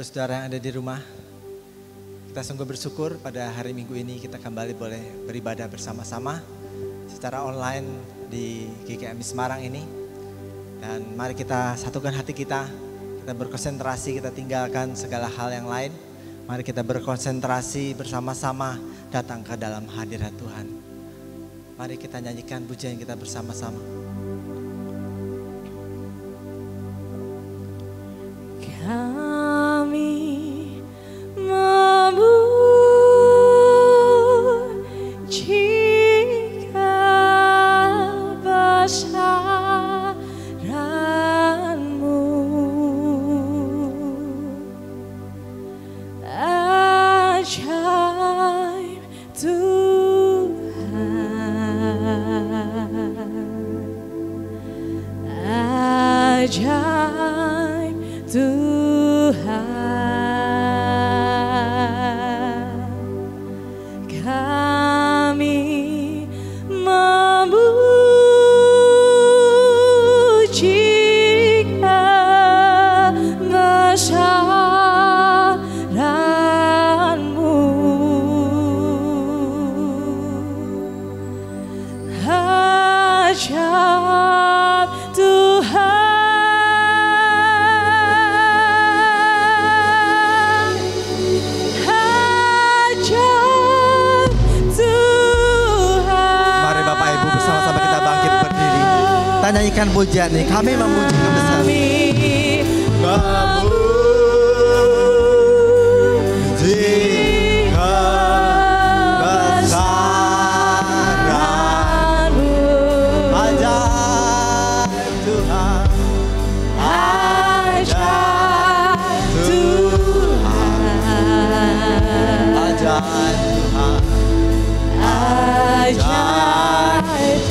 Ibu saudara yang ada di rumah, kita sungguh bersyukur pada hari Minggu ini kita kembali boleh beribadah bersama-sama secara online di GKMI Semarang ini. Dan mari kita satukan hati kita berkonsentrasi, kita tinggalkan segala hal yang lain. Mari kita berkonsentrasi bersama-sama datang ke dalam hadirat Tuhan. Mari kita nyanyikan pujian kita bersama-sama. Kami memujikan besaran-Mu, ajaib Tuhan, ajaib Tuhan, kami memujikan besaran-Mu, ajaib Tuhan. Nyanyikan pujian nih, kami memuji kebesaran.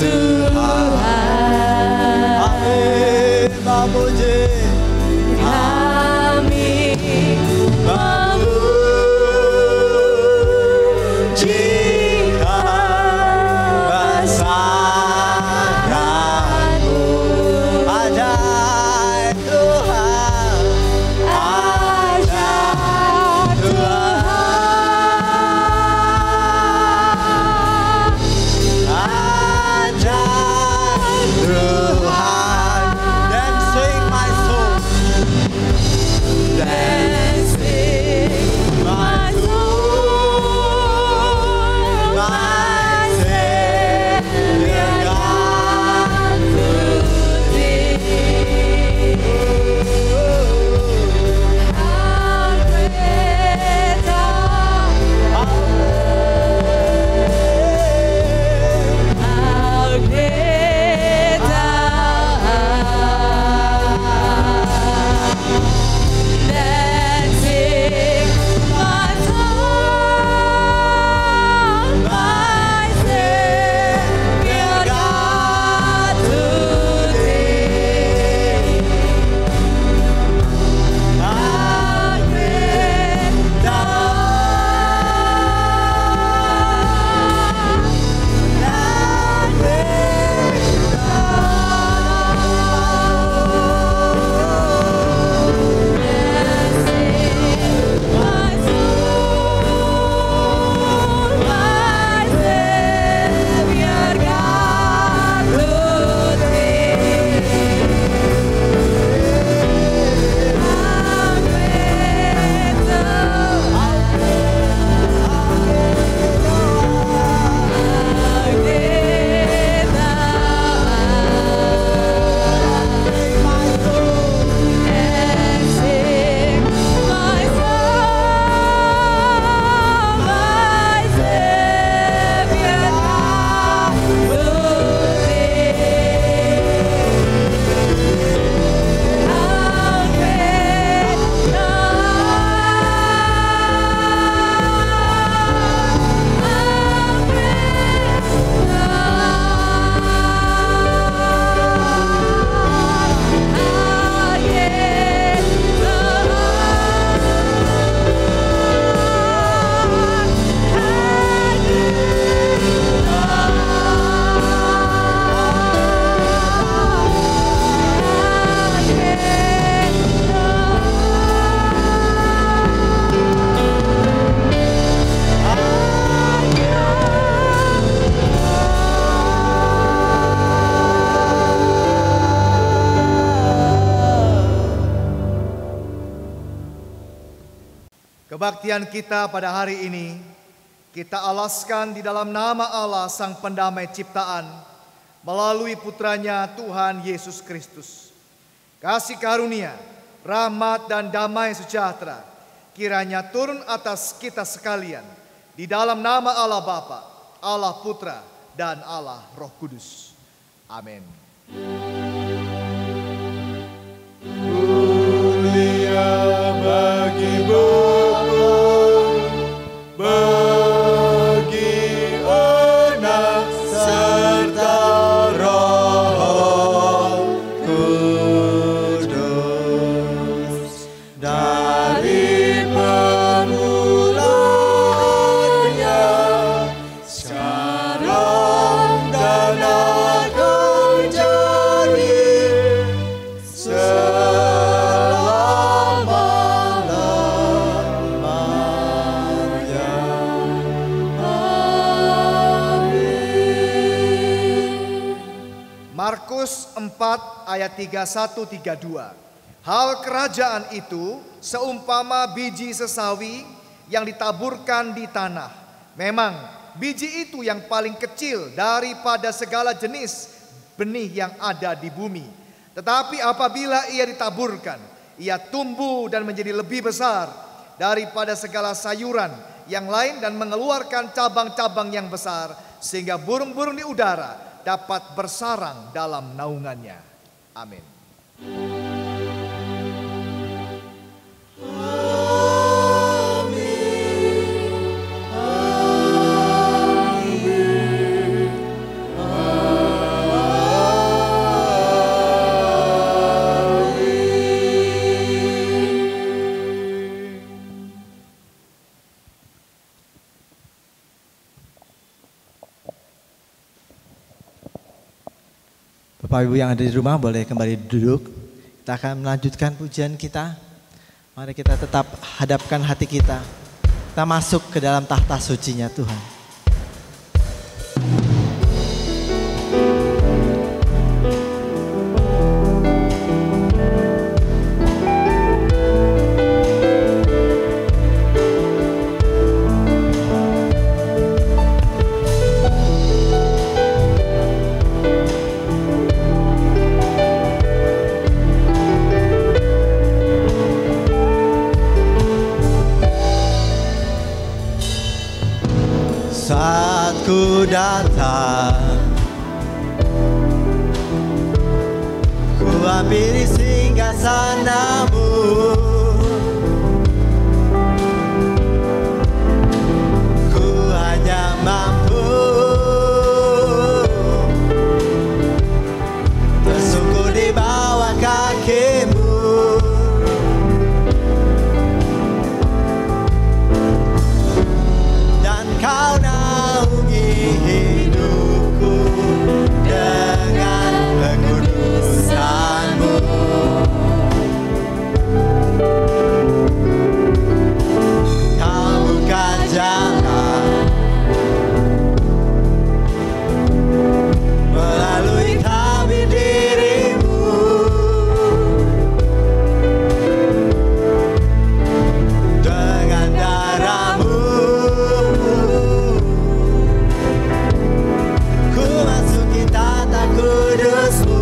Tuhan, Kebaktian kita pada hari ini kita alaskan di dalam nama Allah Sang Pendamai Ciptaan melalui putranya Tuhan Yesus Kristus. Kasih karunia, rahmat dan damai sejahtera kiranya turun atas kita sekalian di dalam nama Allah Bapa, Allah Putra dan Allah Roh Kudus. Amin. Mulia bagi Bapa, bagi Anak serta Roh Kudus, dari permulaan sekarang dan akan jadi selama-lamanya. Markus 4 ayat 31-32. Hal kerajaan itu seumpama biji sesawi yang ditaburkan di tanah. Memang biji itu yang paling kecil daripada segala jenis benih yang ada di bumi. Tetapi apabila ia ditaburkan, ia tumbuh dan menjadi lebih besar daripada segala sayuran yang lain dan mengeluarkan cabang-cabang yang besar, sehingga burung-burung di udara dapat bersarang dalam naungannya. Amin. Bapak Ibu yang ada di rumah boleh kembali duduk. Kita akan melanjutkan pujian kita. Mari kita tetap hadapkan hati kita. Kita masuk ke dalam tahta sucinya Tuhan. Saat ku datang, ku hampiri singgasanamu. Ku hanya mampu tersungkur di bawah kakimu. Dan kau naungi hidupku dengan kekudusan-Mu. Kau buka jalan melalui tabir diri-Mu. Dengan darah-Mu ku masuki tata kudus-Mu.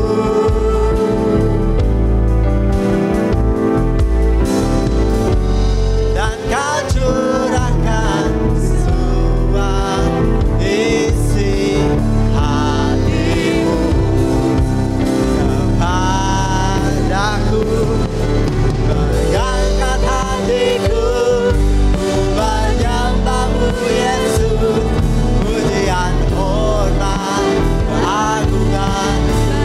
Dan kau curahkan semua isi hati-Mu kepadaku. Mengangkat hatiku menyembah-Mu Yesus. Pujian, hormat, keagungan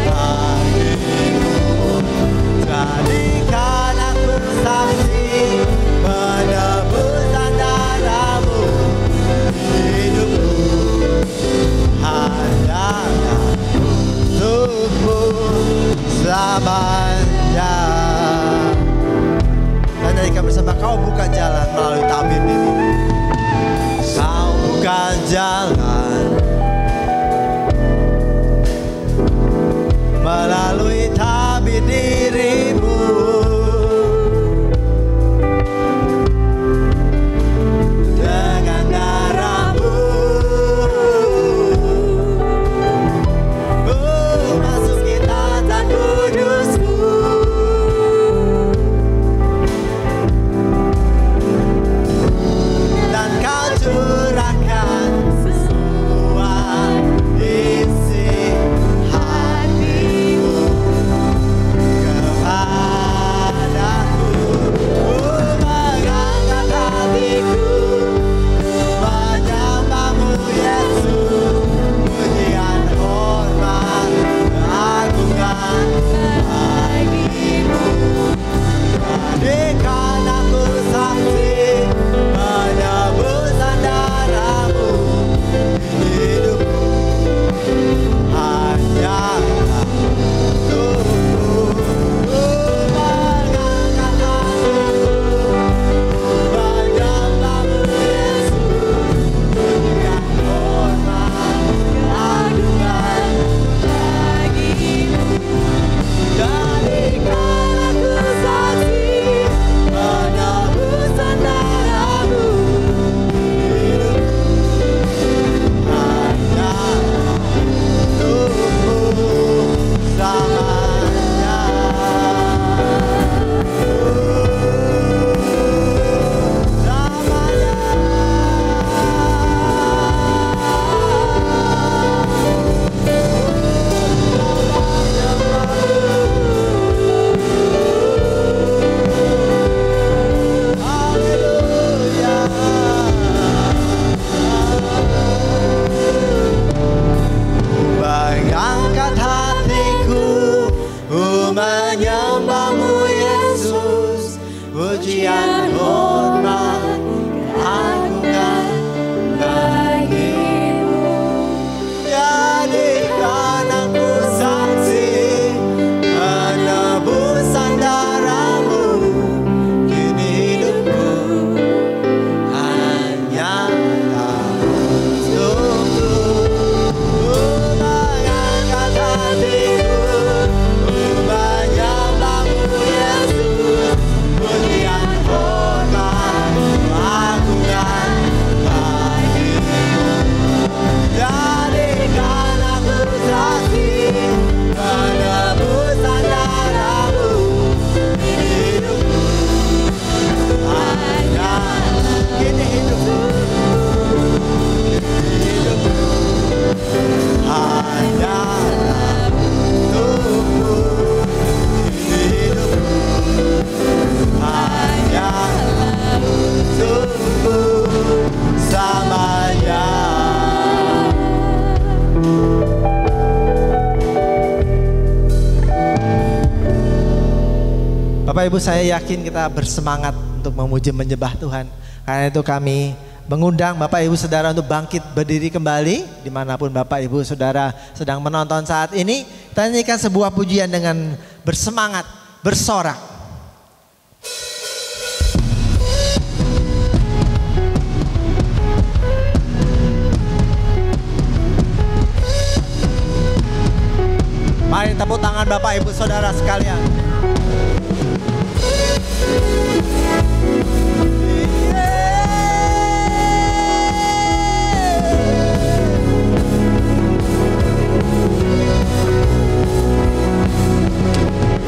bagi-Mu. Jadikan aku saksi penebusan darah-Mu. Hidupku hanyalah untukmu selamanya. Dan nyanyikan bersama, kau buka jalan melalui tabir diri. Kau buka jalan melalui tabir diri-Mu. Bapak Ibu, saya yakin kita bersemangat untuk memuji menyembah Tuhan. Karena itu kami mengundang Bapak Ibu Saudara untuk bangkit berdiri kembali. Dimanapun Bapak Ibu Saudara sedang menonton saat ini, kita nyanyikan sebuah pujian dengan bersemangat, bersorak. Mari tepuk tangan Bapak Ibu Saudara sekalian.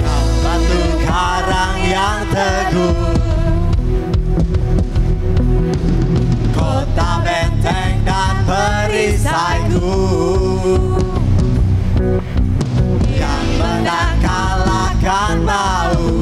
Kau batu karang yang teguh, kota benteng dan perisaiku, yang menang kalahkan maut.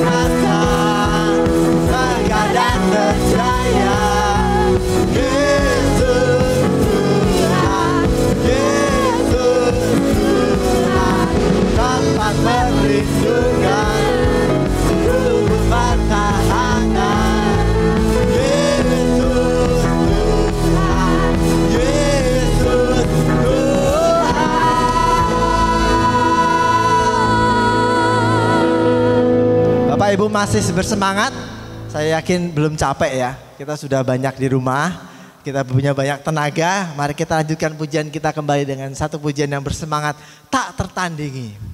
kuasa, megah dan percaya. Yesus Tuhan, Yesus Tuhan, tempat perlindungan, tubuh pertahanan. Yesus Tuhan, Yesus Tuhan. Bapak Ibu masih bersemangat? Saya yakin belum capek ya. Kita sudah banyak di rumah, kita punya banyak tenaga. Mari kita lanjutkan pujian kita kembali dengan satu pujian yang bersemangat, tak tertandingi.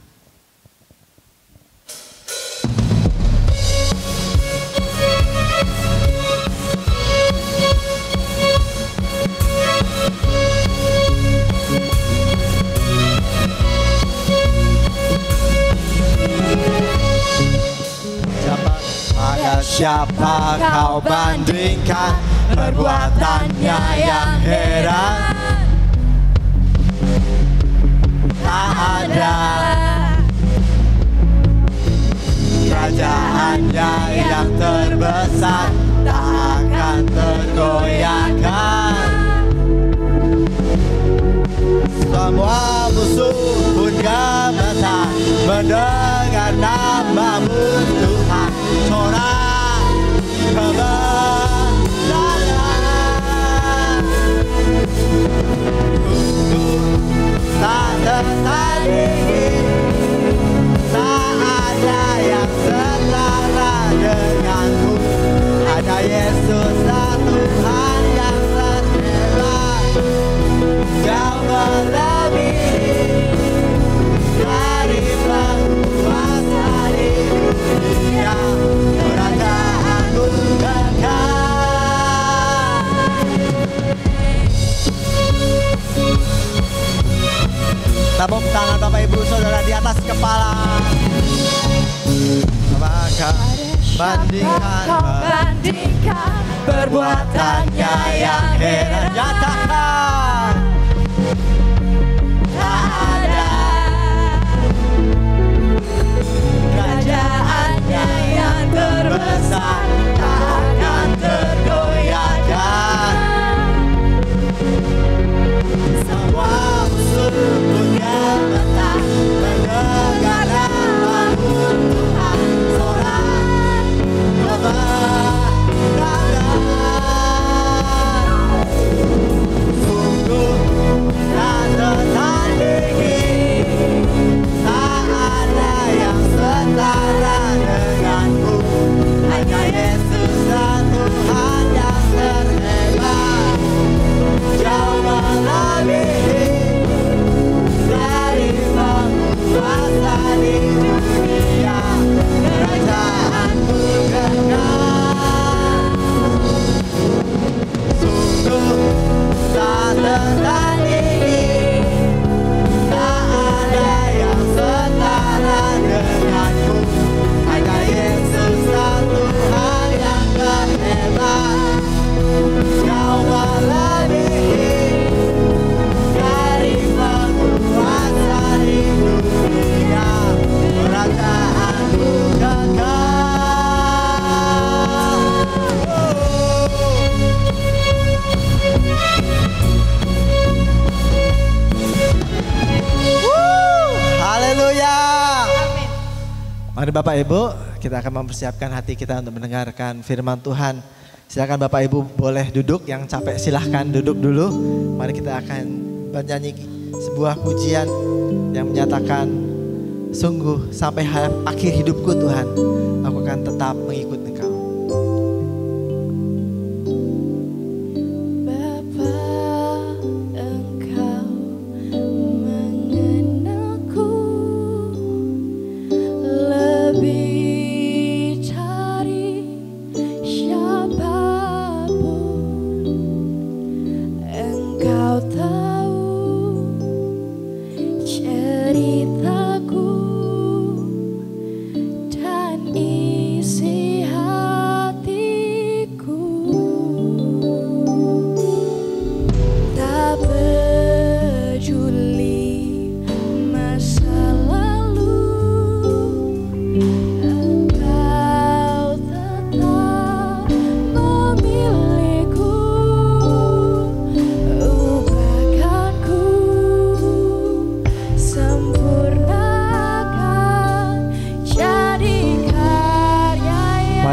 Siapa kau bandingkan perbuatannya yang heran? Tak ada kerajaannya yang terbesar, tak akan tergoyahkan. Semua musuh pun gemetar mendengar namamu Tuhan. Sorak kebenaran untuk tak tertandingi, tak ada yang setara denganmu. Ada Yesus Tuhan yang terhebat, Kau melebihi dari penguasa di dunia. Kerajaanmu kekal. Tepuk tangan Bapak Ibu Saudara di atas kepala. Maka bandingkan perbuatannya yang heran. Nyatakan tak ada kerajaannya yang terbesar, tak akan tergoyahkan. Semua musuh pun gemetar mendengar namamu Tuhan. Sorak kebenaran, sungguh tak tertandingi, tak ada yang setara denganmu. Hanya Yesus Tuhan yang terhebat, Jauh melebihi dari penguasa di dunia. Kerajaanmu kekal, sungguh tak tertandingi, tak ada yang setara denganmu. Hanya Yesus Tuhan yang terhebat, Kau melebihi dari penguasa di dunia. Kerajaanmu kekal. Haleluya. Mari Bapak Ibu, kita akan mempersiapkan hati kita untuk mendengarkan firman Tuhan. Silakan Bapak Ibu boleh duduk, yang capek silahkan duduk dulu. Mari kita akan bernyanyi sebuah pujian yang menyatakan, sungguh sampai akhir hidupku Tuhan, aku akan tetap mengikut Engkau. Ceritaku dan isi hati.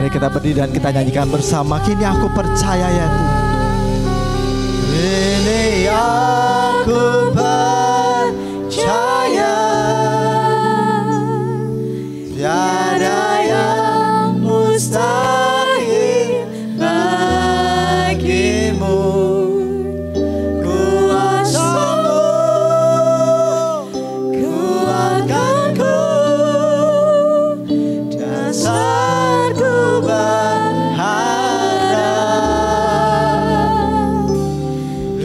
Mari kita berdiri dan kita nyanyikan bersama. Kini aku percaya ya Tuhan. Kini aku percaya tiada yang mustahil bagimu. Kuasamu kuatkanku, dasarku berharap.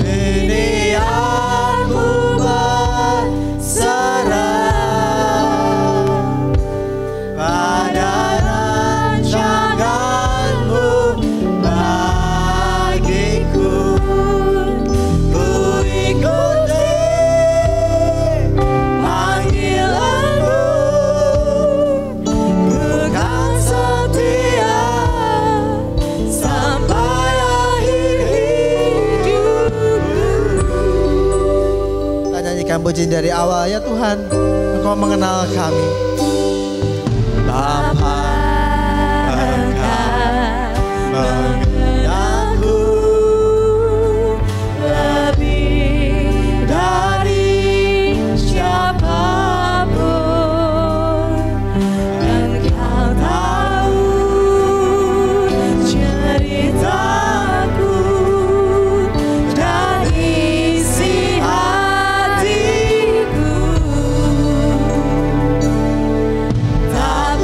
Ini aku berserah pada rancanganmu bagiku. Ku ikuti panggilanmu, ku kan setia sampai akhir hidupku. Kita nyanyikan pujian dari awal ya Tuhan. Engkau mengenal kami. Bapa, Engkau mengenalku lebih dari siapapun. Engkau tahu ceritaku dan isi hatiku. Tak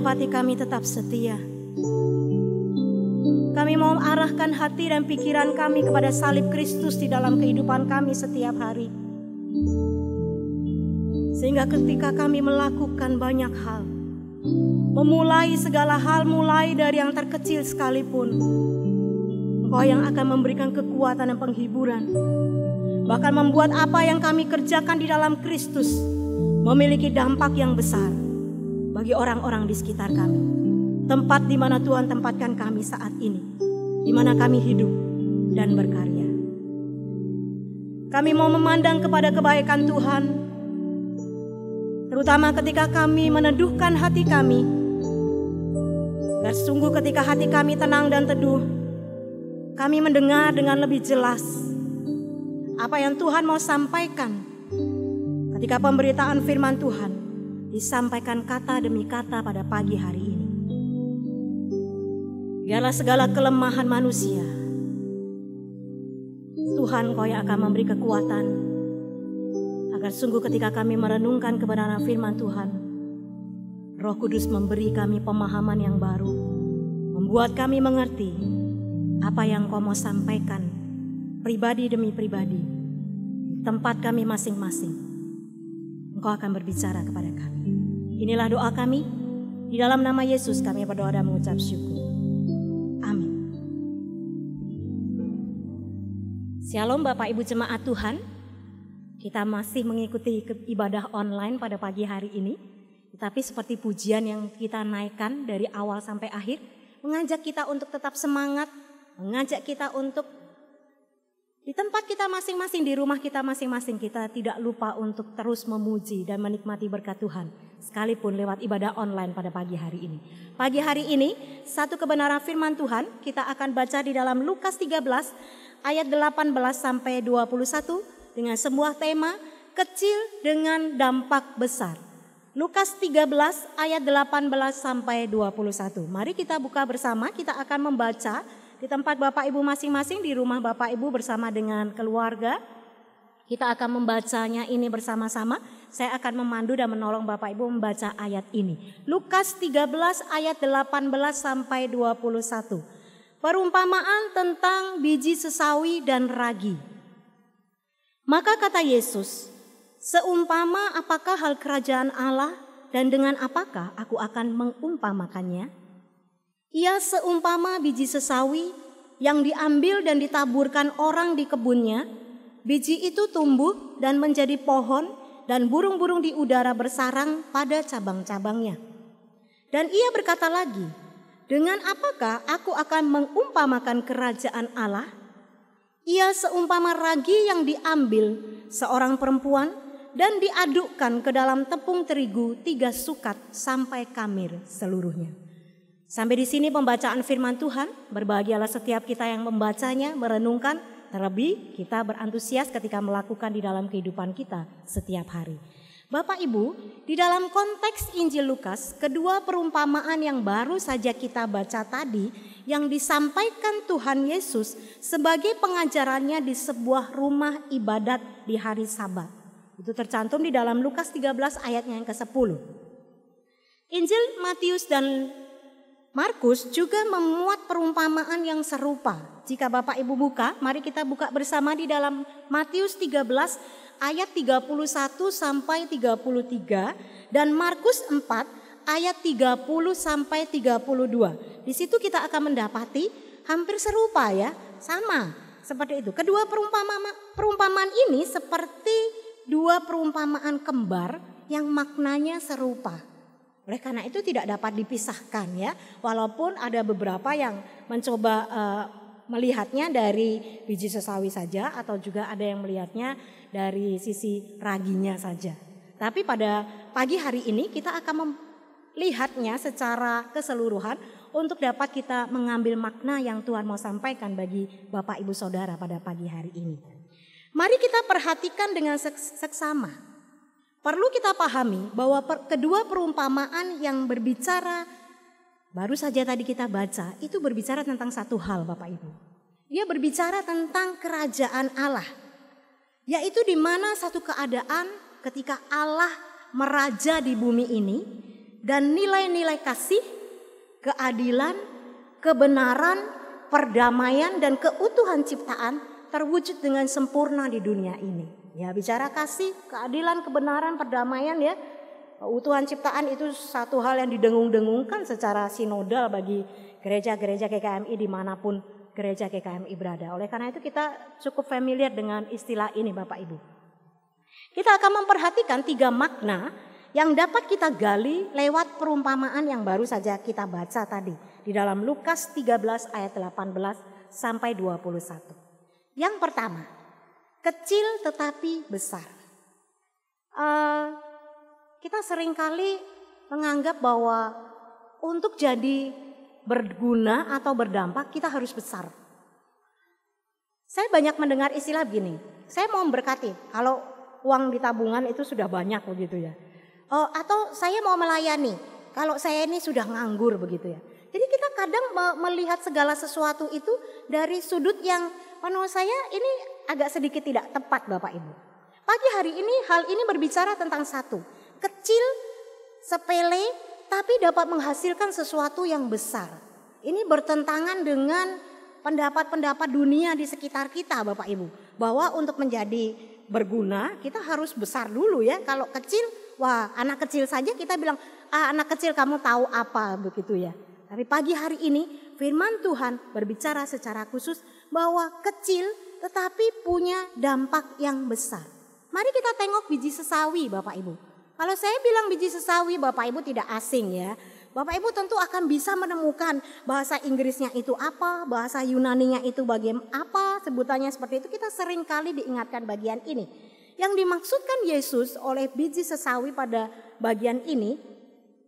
dapati kami tetap setia. Kami mau arahkan hati dan pikiran kami kepada salib Kristus di dalam kehidupan kami setiap hari. Sehingga ketika kami melakukan banyak hal, memulai segala hal mulai dari yang terkecil sekalipun, Engkau yang akan memberikan kekuatan dan penghiburan. Bahkan membuat apa yang kami kerjakan di dalam Kristus memiliki dampak yang besar bagi orang-orang di sekitar kami. Tempat di mana Tuhan tempatkan kami saat ini, di mana kami hidup dan berkarya. Kami mau memandang kepada kebaikan Tuhan, terutama ketika kami meneduhkan hati kami. Dan sungguh ketika hati kami tenang dan teduh, kami mendengar dengan lebih jelas apa yang Tuhan mau sampaikan. Ketika pemberitaan firman Tuhan disampaikan kata demi kata pada pagi hari ini. Biarlah segala kelemahan manusia, Tuhan Kau yang akan memberi kekuatan, agar sungguh ketika kami merenungkan kebenaran firman Tuhan, Roh Kudus memberi kami pemahaman yang baru, membuat kami mengerti apa yang Kau mau sampaikan pribadi demi pribadi. Di tempat kami masing-masing, Engkau akan berbicara kepada kami. Inilah doa kami, di dalam nama Yesus kami berdoa dan mengucap syukur. Amin. Shalom Bapak Ibu Jemaat Tuhan. Kita masih mengikuti ibadah online pada pagi hari ini. Tetapi seperti pujian yang kita naikkan dari awal sampai akhir, mengajak kita untuk tetap semangat, mengajak kita untuk di tempat kita masing-masing, di rumah kita masing-masing, kita tidak lupa untuk terus memuji dan menikmati berkat Tuhan. Sekalipun lewat ibadah online pada pagi hari ini. Pagi hari ini, satu kebenaran firman Tuhan kita akan baca di dalam Lukas 13 ayat 18 sampai 21 dengan sebuah tema kecil dengan dampak besar. Lukas 13 ayat 18 sampai 21. Mari kita buka bersama, kita akan membaca di tempat Bapak Ibu masing-masing, di rumah Bapak Ibu bersama dengan keluarga. Kita akan membacanya ini bersama-sama. Saya akan memandu dan menolong Bapak Ibu membaca ayat ini. Lukas 13 ayat 18 sampai 21. Perumpamaan tentang biji sesawi dan ragi. Maka kata Yesus, seumpama apakah hal kerajaan Allah dan dengan apakah aku akan mengumpamakannya? Ia seumpama biji sesawi yang diambil dan ditaburkan orang di kebunnya. Biji itu tumbuh dan menjadi pohon dan burung-burung di udara bersarang pada cabang-cabangnya. Dan ia berkata lagi, dengan apakah aku akan mengumpamakan kerajaan Allah? Ia seumpama ragi yang diambil seorang perempuan dan diadukkan ke dalam tepung terigu 3 sukat sampai kamir seluruhnya. Sampai di sini pembacaan firman Tuhan. Berbahagialah setiap kita yang membacanya, merenungkan, terlebih kita berantusias ketika melakukan di dalam kehidupan kita setiap hari. Bapak Ibu, di dalam konteks Injil Lukas, kedua perumpamaan yang baru saja kita baca tadi yang disampaikan Tuhan Yesus sebagai pengajarannya di sebuah rumah ibadat di hari Sabat. Itu tercantum di dalam Lukas 13 ayatnya yang ke-10. Injil Matius dan Markus juga memuat perumpamaan yang serupa. Jika Bapak Ibu buka, mari kita buka bersama di dalam Matius 13 ayat 31 sampai 33 dan Markus 4 ayat 30 sampai 32. Di situ kita akan mendapati hampir serupa ya, sama seperti itu. Kedua perumpamaan ini seperti dua perumpamaan kembar yang maknanya serupa. Oleh karena itu tidak dapat dipisahkan ya. Walaupun ada beberapa yang mencoba melihatnya dari biji sesawi saja atau juga ada yang melihatnya dari sisi raginya saja. Tapi pada pagi hari ini kita akan melihatnya secara keseluruhan untuk dapat kita mengambil makna yang Tuhan mau sampaikan bagi Bapak Ibu Saudara pada pagi hari ini. Mari kita perhatikan dengan seksama. Perlu kita pahami bahwa kedua perumpamaan yang berbicara baru saja tadi kita baca itu berbicara tentang satu hal Bapak Ibu. Dia berbicara tentang kerajaan Allah. Yaitu di mana satu keadaan ketika Allah meraja di bumi ini dan nilai-nilai kasih, keadilan, kebenaran, perdamaian, dan keutuhan ciptaan terwujud dengan sempurna di dunia ini. Ya, bicara kasih, keadilan, kebenaran, perdamaian ya. Keutuhan ciptaan itu satu hal yang didengung-dengungkan secara sinodal bagi gereja-gereja GKMI dimanapun gereja GKMI berada. Oleh karena itu kita cukup familiar dengan istilah ini Bapak Ibu. Kita akan memperhatikan 3 makna yang dapat kita gali lewat perumpamaan yang baru saja kita baca tadi. Di dalam Lukas 13 ayat 18 sampai 21. Yang pertama, kecil tetapi besar. Kita seringkali menganggap bahwa untuk jadi berguna atau berdampak kita harus besar. Saya banyak mendengar istilah begini, saya mau memberkati kalau uang di tabungan itu sudah banyak begitu ya. Atau saya mau melayani kalau saya ini sudah nganggur begitu ya. Jadi kita kadang melihat segala sesuatu itu dari sudut yang menurut saya ini agak sedikit tidak tepat Bapak Ibu. Pagi hari ini hal ini berbicara tentang satu, kecil, sepele, tapi dapat menghasilkan sesuatu yang besar. Ini bertentangan dengan pendapat-pendapat dunia di sekitar kita Bapak Ibu. Bahwa untuk menjadi berguna kita harus besar dulu ya. Kalau kecil, wah anak kecil saja kita bilang, anak kecil kamu tahu apa begitu ya. Tapi pagi hari ini firman Tuhan berbicara secara khusus bahwa kecil tetapi punya dampak yang besar. Mari kita tengok biji sesawi Bapak Ibu. Kalau saya bilang biji sesawi Bapak Ibu tidak asing ya. Bapak Ibu tentu akan bisa menemukan bahasa Inggrisnya itu apa, bahasa Yunaninya itu bagian apa, sebutannya seperti itu. Kita sering kali diingatkan bagian ini. Yang dimaksudkan Yesus oleh biji sesawi pada bagian ini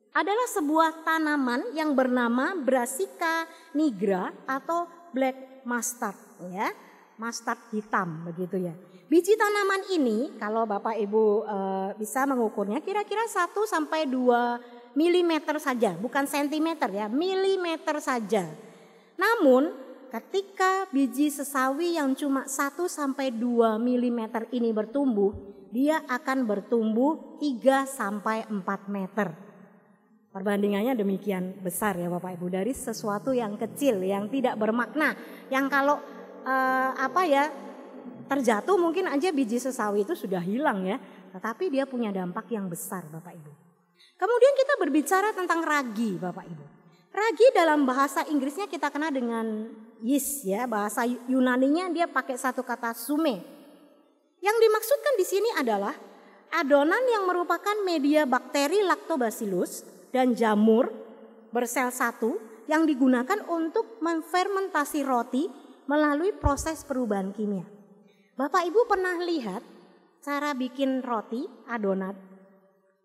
adalah sebuah tanaman yang bernama Brassica nigra atau black mustard ya. Mustard hitam begitu ya. Biji tanaman ini kalau Bapak Ibu bisa mengukurnya kira-kira 1 sampai 2 milimeter saja, bukan sentimeter ya, milimeter saja. Namun ketika biji sesawi yang cuma 1 sampai 2 milimeter ini bertumbuh, dia akan bertumbuh 3 sampai 4 meter. Perbandingannya demikian besar ya Bapak Ibu, dari sesuatu yang kecil, yang tidak bermakna, yang kalau terjatuh mungkin aja biji sesawi itu sudah hilang ya, tetapi dia punya dampak yang besar Bapak Ibu. Kemudian kita berbicara tentang ragi Bapak Ibu. Ragi dalam bahasa Inggrisnya kita kenal dengan yeast ya, bahasa Yunaninya dia pakai satu kata sume. Yang dimaksudkan di sini adalah adonan yang merupakan media bakteri Lactobacillus dan jamur bersel satu yang digunakan untuk menfermentasi roti melalui proses perubahan kimia. Bapak Ibu pernah lihat cara bikin roti adonan?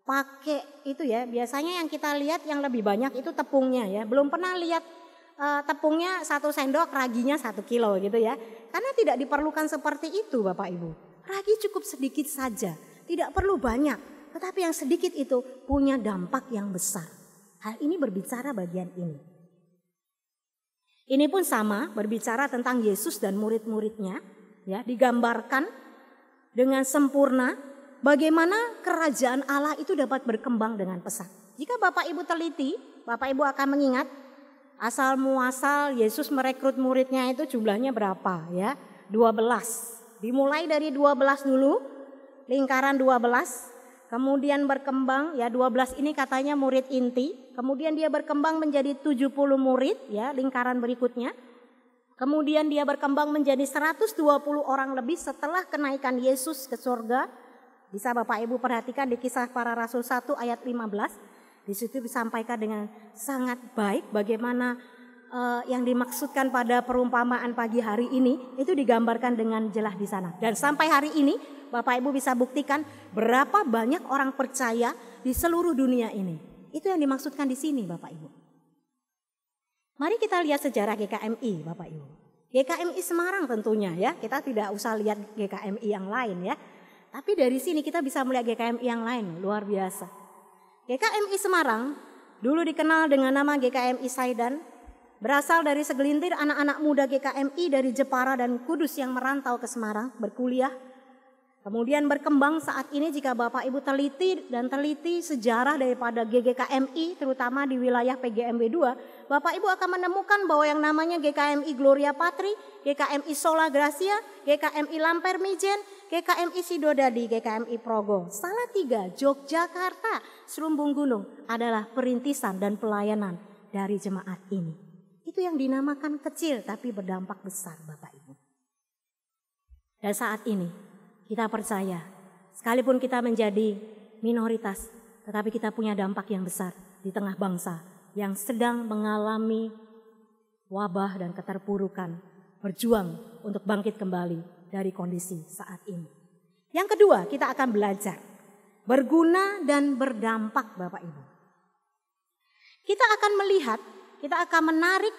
Pakai itu ya, biasanya yang kita lihat yang lebih banyak itu tepungnya ya. Belum pernah lihat tepungnya 1 sendok, raginya 1 kilo gitu ya. Karena tidak diperlukan seperti itu Bapak Ibu. Ragi cukup sedikit saja, tidak perlu banyak. Tetapi yang sedikit itu punya dampak yang besar. Hal ini berbicara bagian ini. Ini pun sama, berbicara tentang Yesus dan murid-muridnya, ya, digambarkan dengan sempurna bagaimana kerajaan Allah itu dapat berkembang dengan pesat. Jika Bapak Ibu teliti, Bapak Ibu akan mengingat asal muasal Yesus merekrut muridnya itu jumlahnya berapa ya? 12. Dimulai dari 12 dulu, lingkaran 12. Kemudian berkembang ya 12 ini katanya murid inti. Kemudian dia berkembang menjadi 70 murid ya lingkaran berikutnya. Kemudian dia berkembang menjadi 120 orang lebih setelah kenaikan Yesus ke surga. Bisa Bapak Ibu perhatikan di Kisah Para Rasul 1 ayat 15. Di situ disampaikan dengan sangat baik bagaimana yang dimaksudkan pada perumpamaan pagi hari ini itu digambarkan dengan jelas di sana. Dan sampai hari ini Bapak Ibu bisa buktikan berapa banyak orang percaya di seluruh dunia ini. Itu yang dimaksudkan di sini Bapak Ibu. Mari kita lihat sejarah GKMI Bapak Ibu. GKMI Semarang tentunya ya. Kita tidak usah lihat GKMI yang lain ya. Tapi dari sini kita bisa melihat GKMI yang lain, luar biasa. GKMI Semarang dulu dikenal dengan nama GKMI Saidan. Berasal dari segelintir anak-anak muda GKMI dari Jepara dan Kudus yang merantau ke Semarang berkuliah. Kemudian berkembang saat ini jika Bapak Ibu teliti sejarah daripada GKMI terutama di wilayah PGMB 2, Bapak Ibu akan menemukan bahwa yang namanya GKMI Gloria Patri, GKMI Sola Gracia, GKMI Lamper Mijen, GKMI Sidodadi, GKMI Progo, Salatiga, Yogyakarta, Serumbung Gunung adalah perintisan dan pelayanan dari jemaat ini. Itu yang dinamakan kecil tapi berdampak besar Bapak Ibu. Dan saat ini kita percaya, sekalipun kita menjadi minoritas, tetapi kita punya dampak yang besar di tengah bangsa yang sedang mengalami wabah dan keterpurukan, berjuang untuk bangkit kembali dari kondisi saat ini. Yang kedua, kita akan belajar berguna dan berdampak Bapak Ibu. Kita akan melihat, kita akan menarik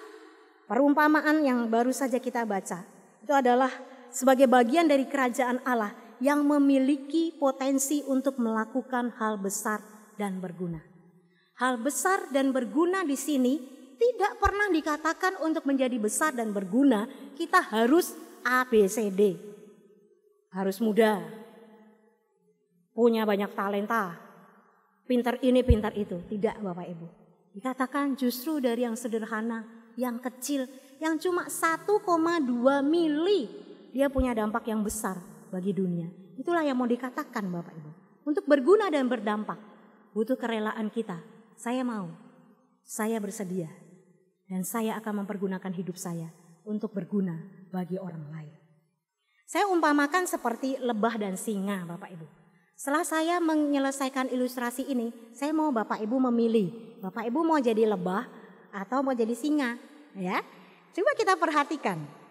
perumpamaan yang baru saja kita baca. Itu adalah sebagai bagian dari kerajaan Allah yang memiliki potensi untuk melakukan hal besar dan berguna. Hal besar dan berguna di sini tidak pernah dikatakan untuk menjadi besar dan berguna kita harus ABCD. Harus muda, punya banyak talenta, pintar ini pintar itu. Tidak Bapak Ibu. Dikatakan justru dari yang sederhana, yang kecil, yang cuma 1,2 mili. Dia punya dampak yang besar bagi dunia. Itulah yang mau dikatakan Bapak Ibu. Untuk berguna dan berdampak butuh kerelaan kita. Saya mau, saya bersedia. Dan saya akan mempergunakan hidup saya untuk berguna bagi orang lain. Saya umpamakan seperti lebah dan singa Bapak Ibu. Setelah saya menyelesaikan ilustrasi ini, saya mau Bapak Ibu memilih. Bapak Ibu mau jadi lebah atau mau jadi singa. Ya, coba kita perhatikan.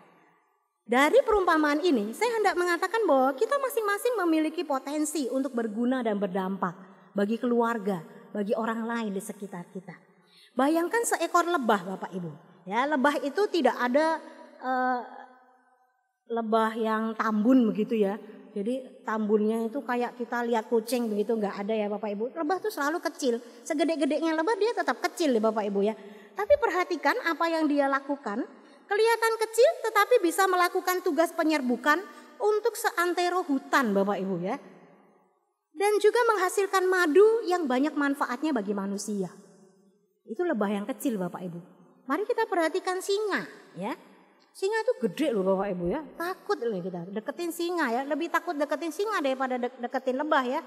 Dari perumpamaan ini, saya hendak mengatakan bahwa kita masing-masing memiliki potensi untuk berguna dan berdampak bagi keluarga, bagi orang lain di sekitar kita. Bayangkan seekor lebah Bapak Ibu. Ya, lebah itu tidak ada lebah yang tambun begitu ya. Jadi tambunnya itu kayak kita lihat kucing begitu, nggak ada ya Bapak Ibu. Lebah itu selalu kecil, segede-gedenya lebah dia tetap kecil ya Bapak Ibu ya. Tapi perhatikan apa yang dia lakukan. Kelihatan kecil tetapi bisa melakukan tugas penyerbukan untuk seantero hutan Bapak Ibu ya. Dan juga menghasilkan madu yang banyak manfaatnya bagi manusia. Itu lebah yang kecil Bapak Ibu. Mari kita perhatikan singa ya. Singa itu gede loh Bapak Ibu ya. Takut loh kita deketin singa ya. Lebih takut deketin singa daripada deketin lebah ya.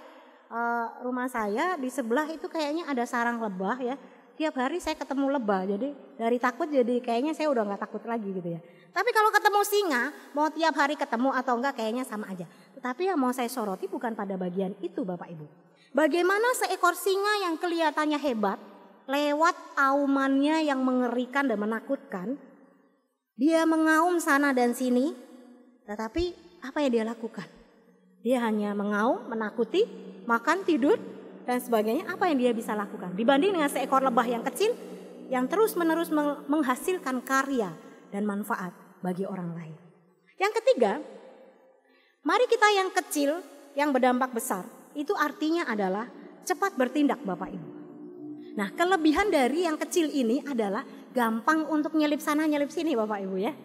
Rumah saya di sebelah itu kayaknya ada sarang lebah ya. Tiap hari saya ketemu lebah, jadi dari takut jadi kayaknya saya udah gak takut lagi gitu ya. Tapi kalau ketemu singa, mau tiap hari ketemu atau enggak kayaknya sama aja. Tetapi yang mau saya soroti bukan pada bagian itu Bapak Ibu. Bagaimana seekor singa yang kelihatannya hebat, lewat aumannya yang mengerikan dan menakutkan, dia mengaum sana dan sini, tetapi apa yang dia lakukan? Dia hanya mengaum, menakuti, makan, tidur, dan sebagainya. Apa yang dia bisa lakukan dibanding dengan seekor lebah yang kecil yang terus-menerus menghasilkan karya dan manfaat bagi orang lain. Yang ketiga, mari kita yang kecil yang berdampak besar, itu artinya adalah cepat bertindak Bapak Ibu. Nah, kelebihan dari yang kecil ini adalah gampang untuk nyelip sana nyelip sini Bapak Ibu ya.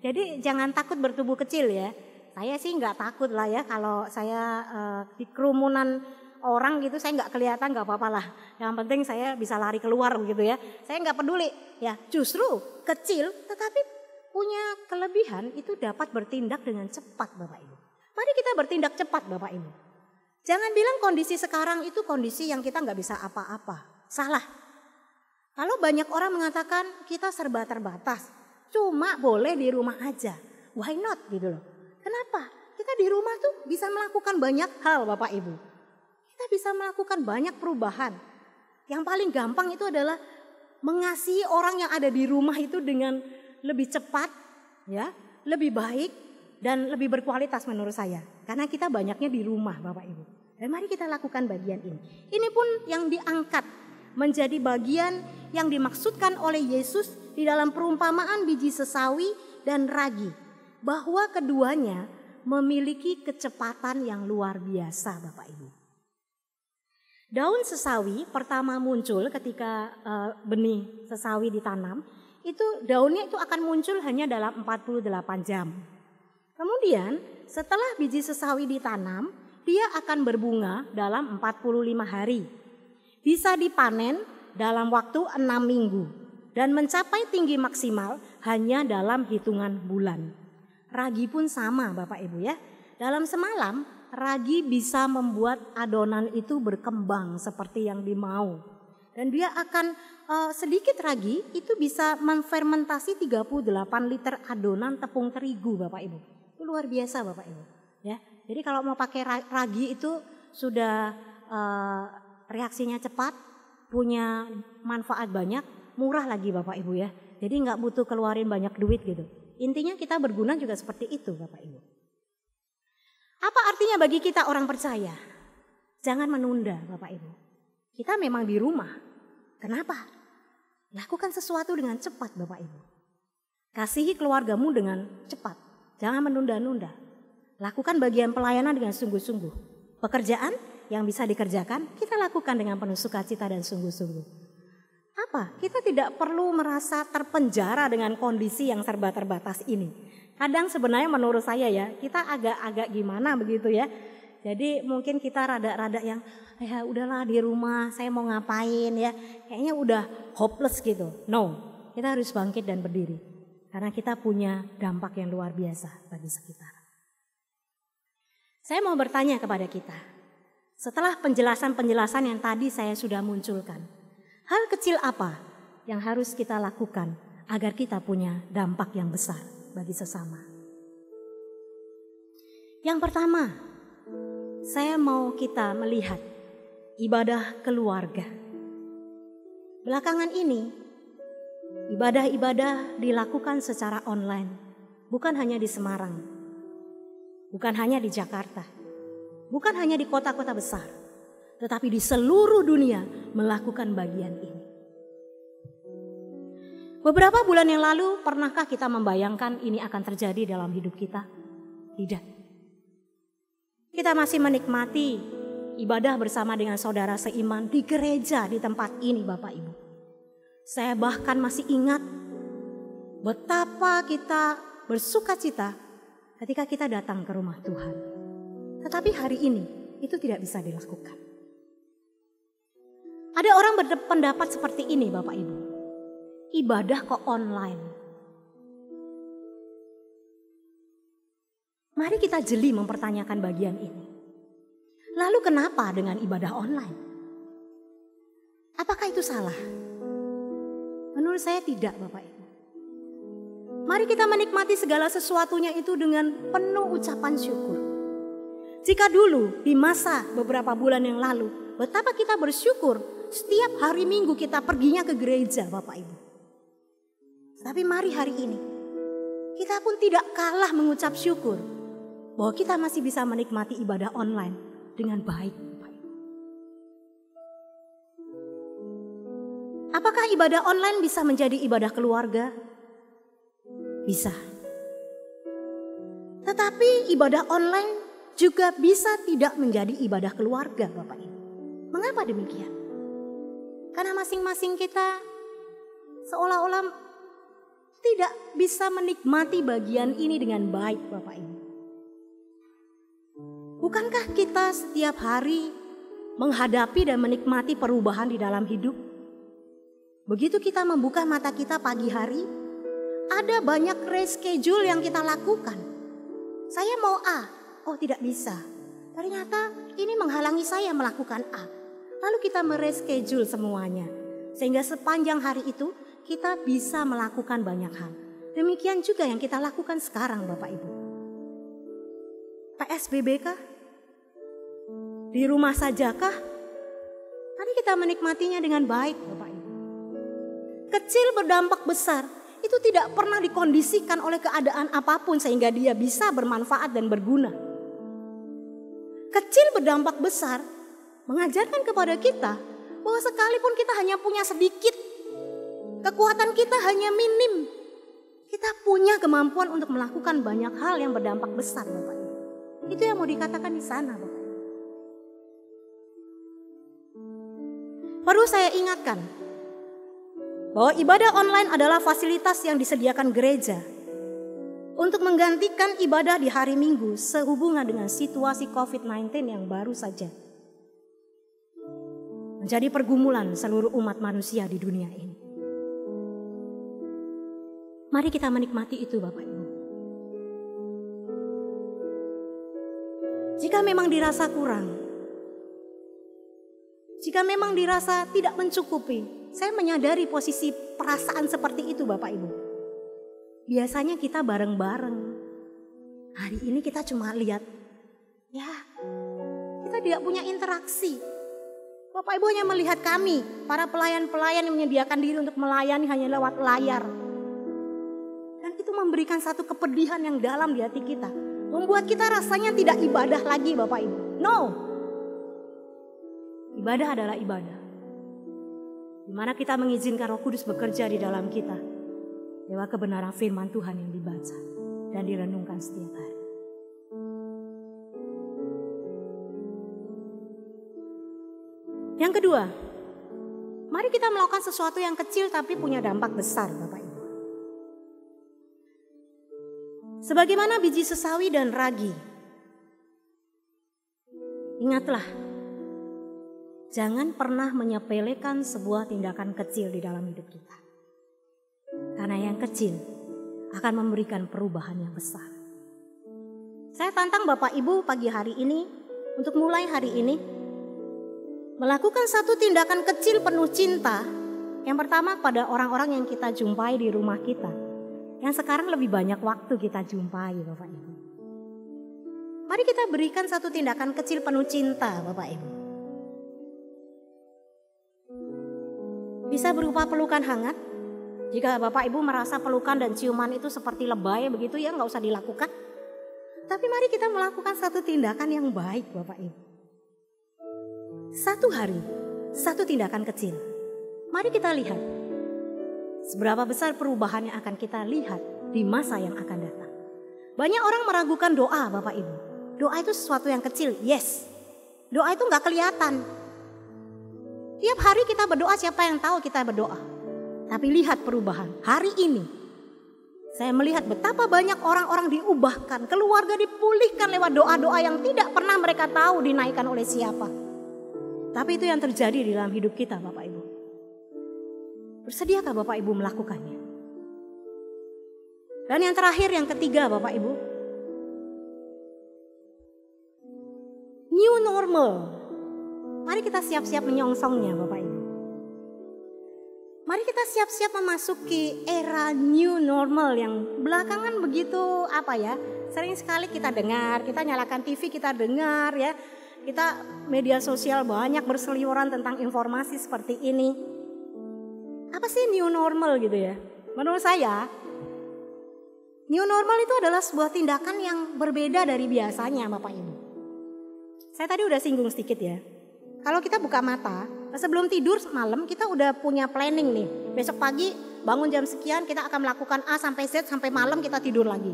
Jadi jangan takut bertubuh kecil ya. Saya sih nggak takut lah ya kalau saya di kerumunan orang gitu, saya nggak kelihatan nggak apa-apa lah. Yang penting saya bisa lari keluar begitu ya. Saya nggak peduli ya. Justru kecil tetapi punya kelebihan itu dapat bertindak dengan cepat Bapak Ibu. Mari kita bertindak cepat Bapak Ibu. Jangan bilang kondisi sekarang itu kondisi yang kita nggak bisa apa-apa. Salah. Kalau banyak orang mengatakan kita serba terbatas, cuma boleh di rumah aja. Why not gitu loh. Kenapa? Kita di rumah tuh bisa melakukan banyak hal Bapak Ibu. Kita bisa melakukan banyak perubahan. Yang paling gampang itu adalah mengasihi orang yang ada di rumah itu dengan lebih cepat, ya, lebih baik dan lebih berkualitas menurut saya. Karena kita banyaknya di rumah Bapak Ibu. Dan mari kita lakukan bagian ini. Ini pun yang diangkat menjadi bagian yang dimaksudkan oleh Yesus di dalam perumpamaan biji sesawi dan ragi. Bahwa keduanya memiliki kecepatan yang luar biasa Bapak Ibu. Daun sesawi pertama muncul ketika benih sesawi ditanam, itu daunnya itu akan muncul hanya dalam 48 jam. Kemudian setelah biji sesawi ditanam, dia akan berbunga dalam 45 hari. Bisa dipanen dalam waktu 6 minggu dan mencapai tinggi maksimal hanya dalam hitungan bulan. Ragi pun sama Bapak Ibu ya. Dalam semalam ragi bisa membuat adonan itu berkembang seperti yang dimau. Dan dia akan sedikit ragi itu bisa memfermentasi 38 liter adonan tepung terigu Bapak Ibu. Itu luar biasa Bapak Ibu ya. Jadi kalau mau pakai ragi itu sudah reaksinya cepat, punya manfaat banyak, murah lagi Bapak Ibu ya. Jadi nggak butuh keluarin banyak duit gitu. Intinya kita berguna juga seperti itu Bapak Ibu. Apa artinya bagi kita orang percaya? Jangan menunda Bapak Ibu. Kita memang di rumah. Kenapa? Lakukan sesuatu dengan cepat Bapak Ibu. Kasihi keluargamu dengan cepat. Jangan menunda-nunda. Lakukan bagian pelayanan dengan sungguh-sungguh. Pekerjaan yang bisa dikerjakan kita lakukan dengan penuh sukacita dan sungguh-sungguh. Apa? Kita tidak perlu merasa terpenjara dengan kondisi yang serba terbatas ini. Kadang sebenarnya menurut saya ya, kita agak-agak gimana begitu ya. Jadi mungkin kita rada-rada yang ya udahlah di rumah saya mau ngapain ya. Kayaknya udah hopeless gitu. No, kita harus bangkit dan berdiri. Karena kita punya dampak yang luar biasa bagi sekitar. Saya mau bertanya kepada kita. Setelah penjelasan-penjelasan yang tadi saya sudah munculkan. Hal kecil apa yang harus kita lakukan agar kita punya dampak yang besar bagi sesama? Yang pertama, saya mau kita melihat ibadah keluarga. Belakangan ini, ibadah-ibadah dilakukan secara online, bukan hanya di Semarang, bukan hanya di Jakarta, bukan hanya di kota-kota besar, tetapi di seluruh dunia melakukan bagian ini. Beberapa bulan yang lalu, pernahkah kita membayangkan ini akan terjadi dalam hidup kita? Tidak. Kita masih menikmati ibadah bersama dengan saudara seiman di gereja di tempat ini Bapak Ibu. Saya bahkan masih ingat betapa kita bersukacita ketika kita datang ke rumah Tuhan. Tetapi hari ini itu tidak bisa dilakukan. Ada orang berpendapat seperti ini Bapak Ibu. Ibadah kok online. Mari kita jeli mempertanyakan bagian ini. Lalu kenapa dengan ibadah online? Apakah itu salah? Menurut saya tidak Bapak Ibu. Mari kita menikmati segala sesuatunya itu dengan penuh ucapan syukur. Jika dulu di masa beberapa bulan yang lalu, betapa kita bersyukur setiap hari Minggu kita perginya ke gereja Bapak Ibu. Tapi mari hari ini, kita pun tidak kalah mengucap syukur bahwa kita masih bisa menikmati ibadah online dengan baik. Apakah ibadah online bisa menjadi ibadah keluarga? Bisa. Tetapi ibadah online juga bisa tidak menjadi ibadah keluarga Bapak Ibu. Mengapa demikian? Karena masing-masing kita seolah-olah tidak bisa menikmati bagian ini dengan baik Bapak Ibu. Bukankah kita setiap hari menghadapi dan menikmati perubahan di dalam hidup? Begitu kita membuka mata kita pagi hari, ada banyak reschedule yang kita lakukan. Saya mau A, oh tidak bisa. Ternyata ini menghalangi saya melakukan A. Lalu kita mereschedule semuanya. Sehingga sepanjang hari itu kita bisa melakukan banyak hal. Demikian juga yang kita lakukan sekarang Bapak Ibu. PSBB kah? Di rumah saja kah? Mari kita menikmatinya dengan baik Bapak Ibu. Kecil berdampak besar itu tidak pernah dikondisikan oleh keadaan apapun sehingga dia bisa bermanfaat dan berguna. Kecil berdampak besar mengajarkan kepada kita bahwa sekalipun kita hanya punya sedikit, kekuatan kita hanya minim, kita punya kemampuan untuk melakukan banyak hal yang berdampak besar Bapak Ibu. Itu yang mau dikatakan di sana Bapak Ibu. Perlu saya ingatkan bahwa ibadah online adalah fasilitas yang disediakan gereja untuk menggantikan ibadah di hari Minggu sehubungan dengan situasi COVID-19 yang baru saja menjadi pergumulan seluruh umat manusia di dunia ini. Mari kita menikmati itu Bapak Ibu. Jika memang dirasa kurang, jika memang dirasa tidak mencukupi, saya menyadari posisi perasaan seperti itu Bapak Ibu. Biasanya kita bareng-bareng. Hari ini kita cuma lihat, ya kita tidak punya interaksi. Bapak Ibu hanya melihat kami, para pelayan-pelayan yang menyediakan diri untuk melayani hanya lewat layar. Dan itu memberikan satu kepedihan yang dalam di hati kita. Membuat kita rasanya tidak ibadah lagi Bapak Ibu. No. Ibadah adalah ibadah. Di mana kita mengizinkan Roh Kudus bekerja di dalam kita. Lewat kebenaran firman Tuhan yang dibaca dan direnungkan setiap hari. Yang kedua, mari kita melakukan sesuatu yang kecil tapi punya dampak besar Bapak Ibu. Sebagaimana biji sesawi dan ragi. Ingatlah, jangan pernah menyepelekan sebuah tindakan kecil di dalam hidup kita. Karena yang kecil akan memberikan perubahan yang besar. Saya tantang Bapak Ibu pagi hari ini untuk mulai hari ini melakukan satu tindakan kecil penuh cinta. Yang pertama pada orang-orang yang kita jumpai di rumah kita. Yang sekarang lebih banyak waktu kita jumpai Bapak Ibu. Mari kita berikan satu tindakan kecil penuh cinta Bapak Ibu. Bisa berupa pelukan hangat. Jika Bapak Ibu merasa pelukan dan ciuman itu seperti lebay begitu ya nggak usah dilakukan. Tapi mari kita melakukan satu tindakan yang baik Bapak Ibu. Satu hari, satu tindakan kecil. Mari kita lihat seberapa besar perubahan yang akan kita lihat di masa yang akan datang. Banyak orang meragukan doa Bapak Ibu. Doa itu sesuatu yang kecil, yes. Doa itu nggak kelihatan. Tiap hari kita berdoa, siapa yang tahu kita berdoa. Tapi lihat perubahan hari ini. Saya melihat betapa banyak orang-orang diubahkan, keluarga dipulihkan lewat doa-doa yang tidak pernah mereka tahu dinaikkan oleh siapa. Tapi itu yang terjadi di dalam hidup kita Bapak Ibu. Bersediakah Bapak Ibu melakukannya? Dan yang terakhir, yang ketiga Bapak Ibu. New normal. Mari kita siap-siap menyongsongnya Bapak Ibu. Mari kita siap-siap memasuki era new normal yang belakangan begitu sering sekali kita dengar, kita nyalakan TV kita dengar ya. Kita media sosial banyak berseliweran tentang informasi seperti ini. Apa sih new normal gitu ya? Menurut saya, new normal itu adalah sebuah tindakan yang berbeda dari biasanya Bapak Ibu. Saya tadi udah singgung sedikit ya. Kalau kita buka mata, sebelum tidur malam kita udah punya planning nih. Besok pagi bangun jam sekian kita akan melakukan A sampai Z sampai malam kita tidur lagi.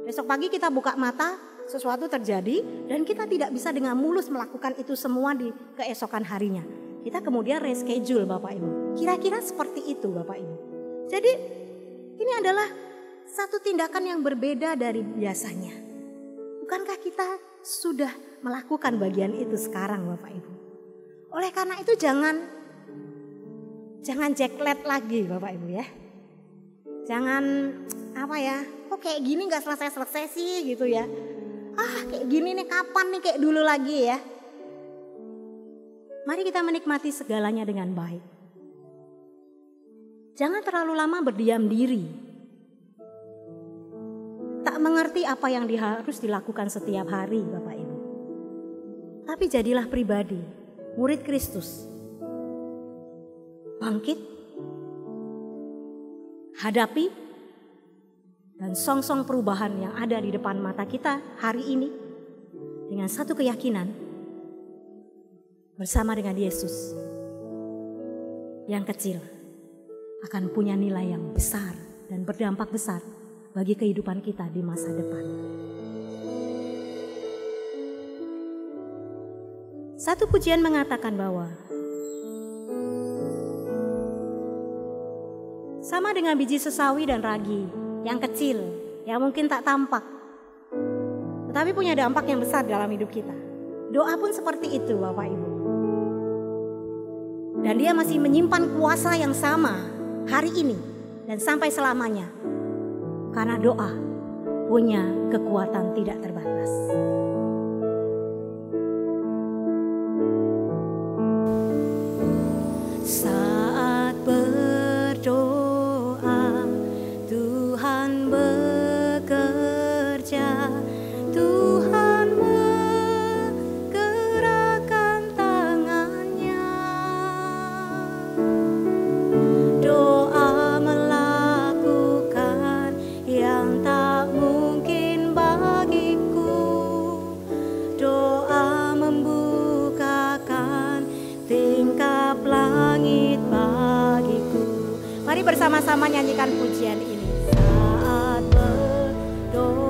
Besok pagi kita buka mata, sesuatu terjadi dan kita tidak bisa dengan mulus melakukan itu semua di keesokan harinya. Kita kemudian reschedule Bapak Ibu. Kira-kira seperti itu Bapak Ibu. Jadi ini adalah satu tindakan yang berbeda dari biasanya. Bukankah kita sudah melakukan bagian itu sekarang Bapak Ibu? Oleh karena itu jangan jeklet lagi Bapak Ibu ya. Jangan kok kayak gini gak selesai-selesai sih gitu ya. Kayak gini nih kapan nih kayak dulu lagi ya. Mari kita menikmati segalanya dengan baik. Jangan terlalu lama berdiam diri. Tak mengerti apa yang harus dilakukan setiap hari Bapak Ibu. Tapi jadilah pribadi. Murid Kristus, bangkit, hadapi, dan song-song perubahan yang ada di depan mata kita hari ini dengan satu keyakinan bersama dengan Yesus. Yang kecil akan punya nilai yang besar dan berdampak besar bagi kehidupan kita di masa depan. Satu pujian mengatakan bahwa sama dengan biji sesawi dan ragi yang kecil, yang mungkin tak tampak, tetapi punya dampak yang besar dalam hidup kita. Doa pun seperti itu Bapak Ibu. Dan dia masih menyimpan kuasa yang sama hari ini dan sampai selamanya. Karena doa punya kekuatan tidak terbatas. Saat berdoa, Tuhan bekerja, Tuhan menggerakkan tangannya. Doa melakukan yang tak mungkin bagiku. Doa membukakan tingkap langit bagiku. Mari bersama-sama nyanyikan pujian ini. Saat berdoa,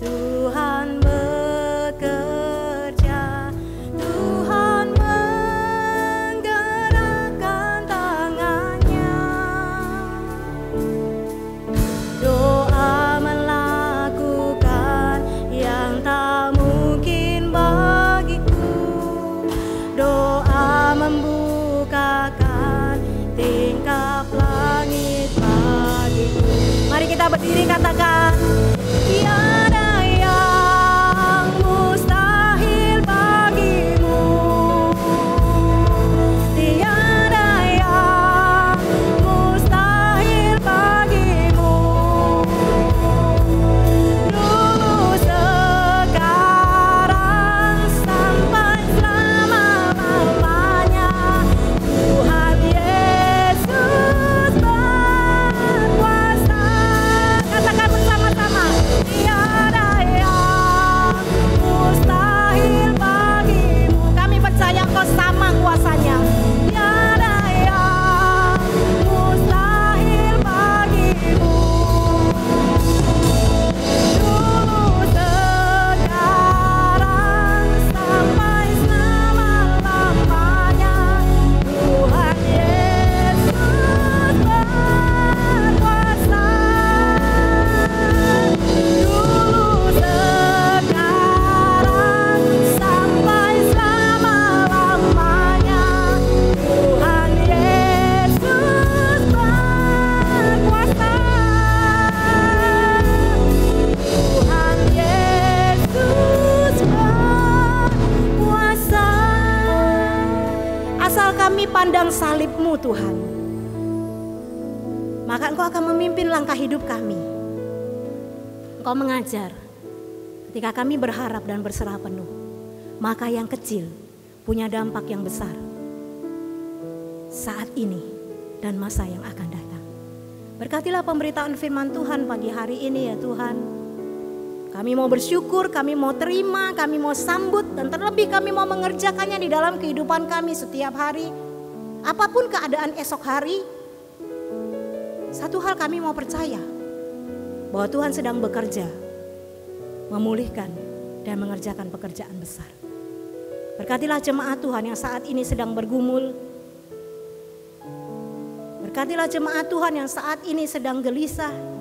Tuhan bekerja, Tuhan menggerakkan tangannya. Doa melakukan yang tak mungkin bagiku. Doa membukakan tingkap langit bagiku. Mari kita berdiri katakan, Tiada yang mustahil bagimu. Tiada yang mustahil bagimu. Dulu, sekarang, sampai selama-lamanya, Tuhan Yesus berkuasa. katakan bersama-sama, Tiada yang mustahil bagimu. kami percaya Engkau sama kuasanya. Tiada yang mustahil bagimu. Dulu, sekarang, sampai selama-lamanya, Tuhan Yesus berkuasa. Dulu, sekarang, sampai selama-lamanya, Tuhan Yesus berkuasa. Tuhan Yesus berkuasa. Asal kami pandang salib-Mu Tuhan, maka Engkau akan memimpin langkah hidup kami. Engkau mengajar ketika kami berharap dan berserah penuh, maka yang kecil punya dampak yang besar saat ini dan masa yang akan datang. Berkatilah pemberitaan firman Tuhan pagi hari ini ya Tuhan. Kami mau bersyukur, kami mau terima, kami mau sambut, dan terlebih kami mau mengerjakannya di dalam kehidupan kami setiap hari. Apapun keadaan esok hari, satu hal kami mau percaya, bahwa Tuhan sedang bekerja, memulihkan dan mengerjakan pekerjaan besar. Berkatilah jemaat Tuhan yang saat ini sedang bergumul. Berkatilah jemaat Tuhan yang saat ini sedang gelisah.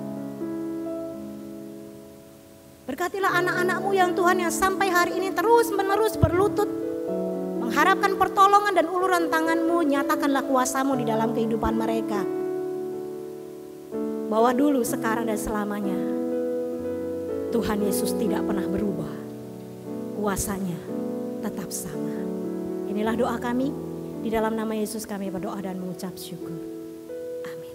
Berkatilah anak-anak-Mu yang Tuhan yang sampai hari ini terus-menerus berlutut, mengharapkan pertolongan dan uluran tangan-Mu. Nyatakanlah kuasa-Mu di dalam kehidupan mereka. Bahwa dulu, sekarang, dan selamanya Tuhan Yesus tidak pernah berubah. Kuasanya tetap sama. Inilah doa kami. Di dalam nama Yesus kami berdoa dan mengucap syukur. Amin.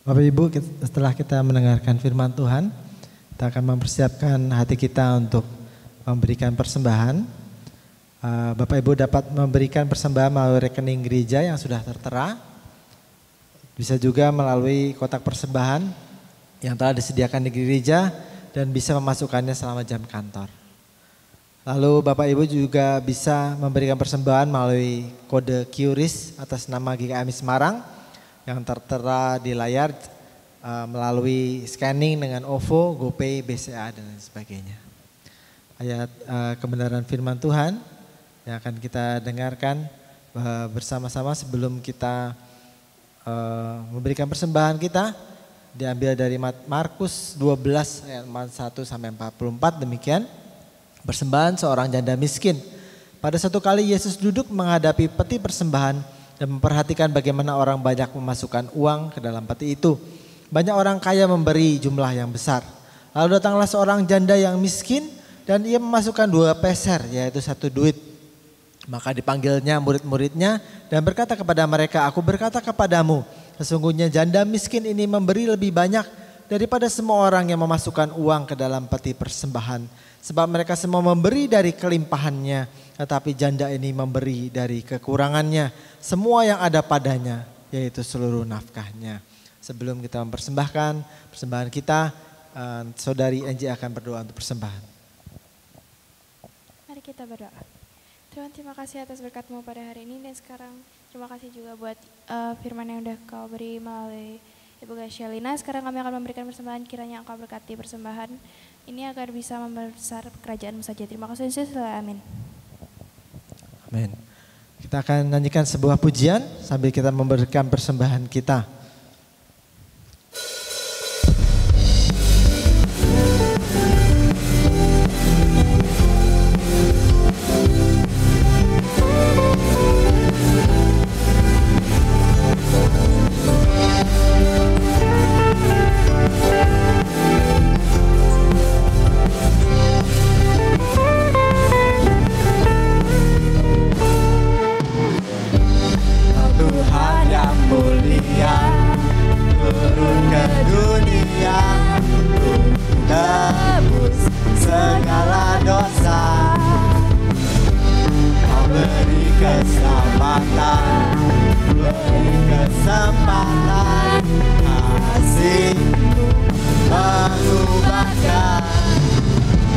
Bapak Ibu, setelah kita mendengarkan firman Tuhan, kita akan mempersiapkan hati kita untuk memberikan persembahan. Bapak Ibu dapat memberikan persembahan melalui rekening gereja yang sudah tertera. Bisa juga melalui kotak persembahan yang telah disediakan di gereja dan bisa memasukkannya selama jam kantor. Lalu Bapak Ibu juga bisa memberikan persembahan melalui kode QRIS atas nama GKMI Semarang yang tertera di layar. melalui scanning dengan OVO, GoPay, BCA dan lain sebagainya. Ayat kebenaran firman Tuhan yang akan kita dengarkan bersama-sama sebelum kita memberikan persembahan kita diambil dari Markus 12 ayat 41 sampai 44 demikian. Persembahan seorang janda miskin. Pada satu kali Yesus duduk menghadapi peti persembahan dan memperhatikan bagaimana orang banyak memasukkan uang ke dalam peti itu. Banyak orang kaya memberi jumlah yang besar. Lalu datanglah seorang janda yang miskin dan ia memasukkan 2 peser yaitu 1 duit. Maka dipanggilnya murid-muridnya dan berkata kepada mereka, "Aku berkata kepadamu, sesungguhnya janda miskin ini memberi lebih banyak daripada semua orang yang memasukkan uang ke dalam peti persembahan. Sebab mereka semua memberi dari kelimpahannya, tetapi janda ini memberi dari kekurangannya, semua yang ada padanya, yaitu seluruh nafkahnya." Sebelum kita mempersembahkan persembahan kita, Saudari Angie akan berdoa untuk persembahan. Mari kita berdoa. Tuhan, terima kasih atas berkat-Mu pada hari ini, dan sekarang terima kasih juga buat firman yang udah Kau beri melalui Ibu Gashalina. Sekarang kami akan memberikan persembahan, kiranya Engkau berkati persembahan ini agar bisa membesar kerajaan-Mu saja. Terima kasih Yesus, amin. Amin. Kita akan nyanyikan sebuah pujian sambil kita memberikan persembahan kita. Tuhan yang mulia turun ke dunia untuk tebus segala dosa. Kau beri keselamatan, beri kesempatan, kasih-Mu mengubahkan.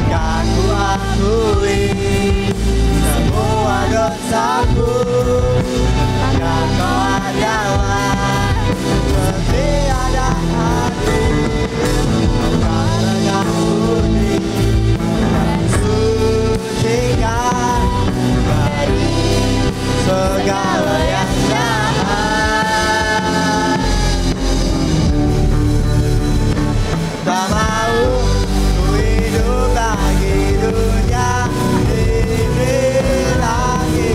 Kan ku akui semua dosaku, maka Kau adalah setiada adil. Kau mengampuni dan sucikan dari segala yang jahat. Tak mau ku hidup lagi dunia ini lagi.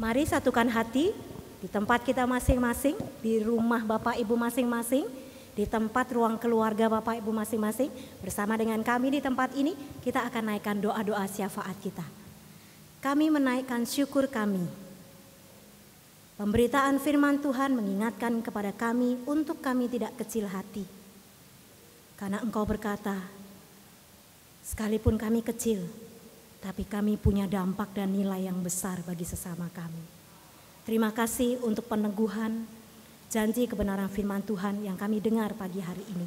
Mari satukan hati di tempat kita masing-masing, di rumah Bapak Ibu masing-masing, di tempat ruang keluarga Bapak Ibu masing-masing. Bersama dengan kami di tempat ini, kita akan naikkan doa-doa syafaat kita. Kami menaikkan syukur kami. Pemberitaan firman Tuhan mengingatkan kepada kami untuk kami tidak kecil hati. Karena Engkau berkata, sekalipun kami kecil, tapi kami punya dampak dan nilai yang besar bagi sesama kami. Terima kasih untuk peneguhan janji kebenaran firman Tuhan yang kami dengar pagi hari ini.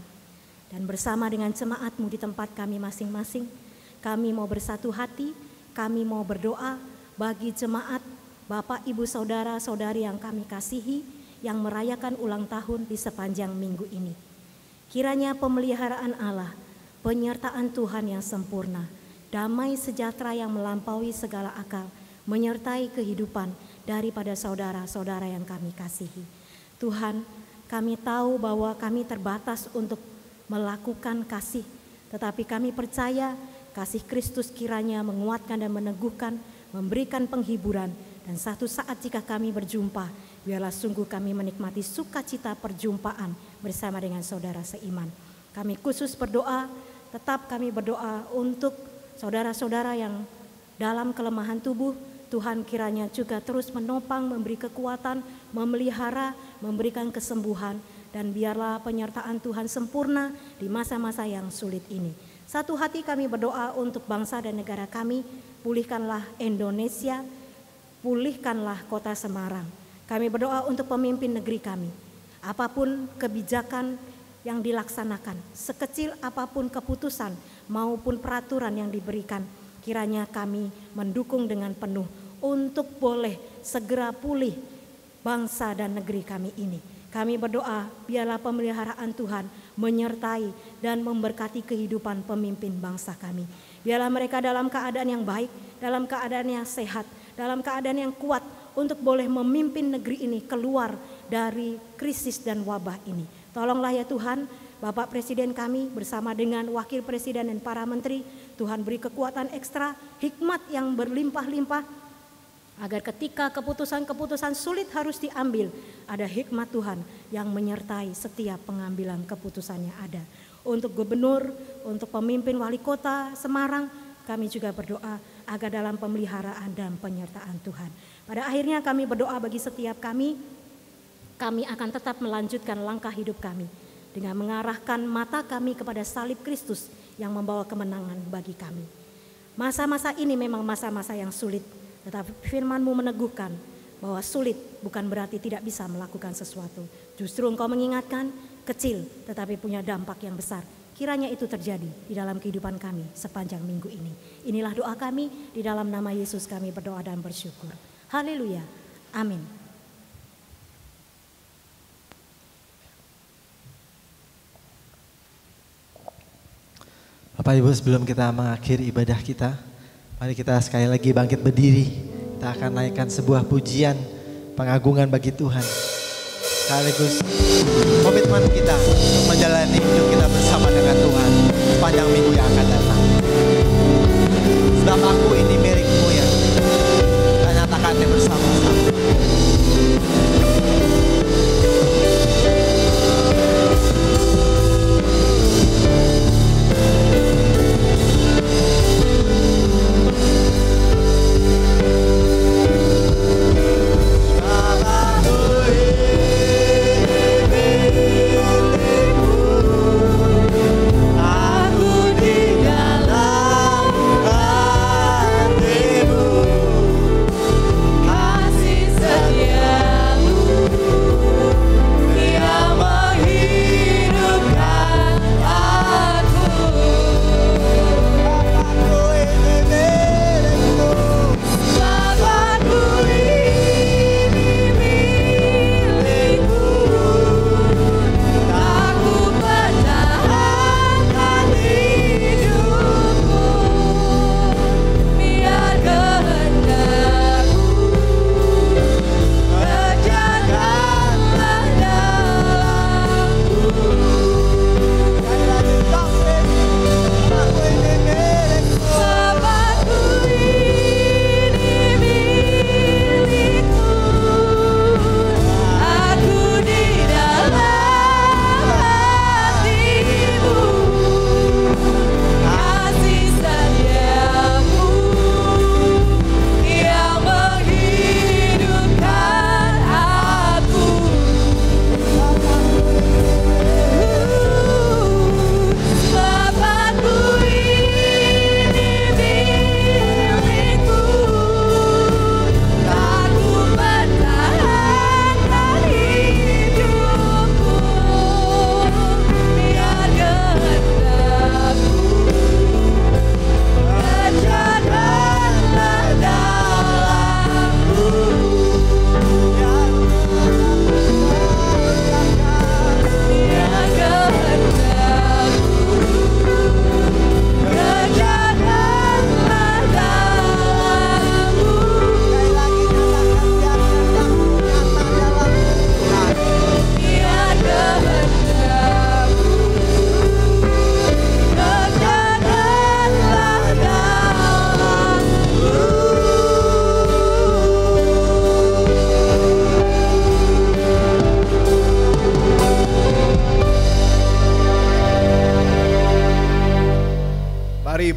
Dan bersama dengan jemaat-Mu di tempat kami masing-masing, kami mau bersatu hati, kami mau berdoa bagi jemaat, Bapak, Ibu, Saudara-saudari yang kami kasihi, yang merayakan ulang tahun di sepanjang minggu ini. Kiranya pemeliharaan Allah, penyertaan Tuhan yang sempurna, damai sejahtera yang melampaui segala akal, menyertai kehidupan daripada saudara-saudara yang kami kasihi. Tuhan, kami tahu bahwa kami terbatas untuk melakukan kasih, tetapi kami percaya kasih Kristus kiranya menguatkan dan meneguhkan, memberikan penghiburan, dan satu saat jika kami berjumpa, biarlah sungguh kami menikmati sukacita perjumpaan bersama dengan saudara seiman. Kami khusus berdoa, tetap kami berdoa untuk saudara-saudara yang dalam kelemahan tubuh. Tuhan kiranya juga terus menopang, memberi kekuatan, memelihara, memberikan kesembuhan, dan biarlah penyertaan Tuhan sempurna di masa-masa yang sulit ini. Satu hati kami berdoa untuk bangsa dan negara kami, pulihkanlah Indonesia, pulihkanlah kota Semarang. Kami berdoa untuk pemimpin negeri kami. Apapun kebijakan yang dilaksanakan, sekecil apapun keputusan maupun peraturan yang diberikan, kiranya kami mendukung dengan penuh untuk boleh segera pulih bangsa dan negeri kami ini. Kami berdoa biarlah pemeliharaan Tuhan menyertai dan memberkati kehidupan pemimpin bangsa kami. Biarlah mereka dalam keadaan yang baik, dalam keadaan yang sehat, dalam keadaan yang kuat untuk boleh memimpin negeri ini keluar dari krisis dan wabah ini. Tolonglah ya Tuhan, Bapak Presiden kami bersama dengan Wakil Presiden dan para menteri, Tuhan beri kekuatan ekstra, hikmat yang berlimpah-limpah, agar ketika keputusan-keputusan sulit harus diambil, ada hikmat Tuhan yang menyertai setiap pengambilan keputusan yang ada. Untuk gubernur, untuk pemimpin wali kota Semarang, kami juga berdoa agar dalam pemeliharaan dan penyertaan Tuhan. Pada akhirnya kami berdoa bagi setiap kami akan tetap melanjutkan langkah hidup kami dengan mengarahkan mata kami kepada salib Kristus yang membawa kemenangan bagi kami. Masa-masa ini memang masa-masa yang sulit, tetapi firman-Mu meneguhkan bahwa sulit bukan berarti tidak bisa melakukan sesuatu. Justru Engkau mengingatkan kecil tetapi punya dampak yang besar. Kiranya itu terjadi di dalam kehidupan kami sepanjang minggu ini. Inilah doa kami, di dalam nama Yesus kami berdoa dan bersyukur. Haleluya. Amin. Bapak Ibu, sebelum kita mengakhiri ibadah kita, mari kita sekali lagi bangkit berdiri. Kita akan naikkan sebuah pujian pengagungan bagi Tuhan. Sekaligus komitmen kita untuk menjalani hidup kita bersama dengan Tuhan sepanjang minggu yang akan datang. Sebab aku ini milik-Mu ya, kita nyatakannya bersama-sama. Aku di dalam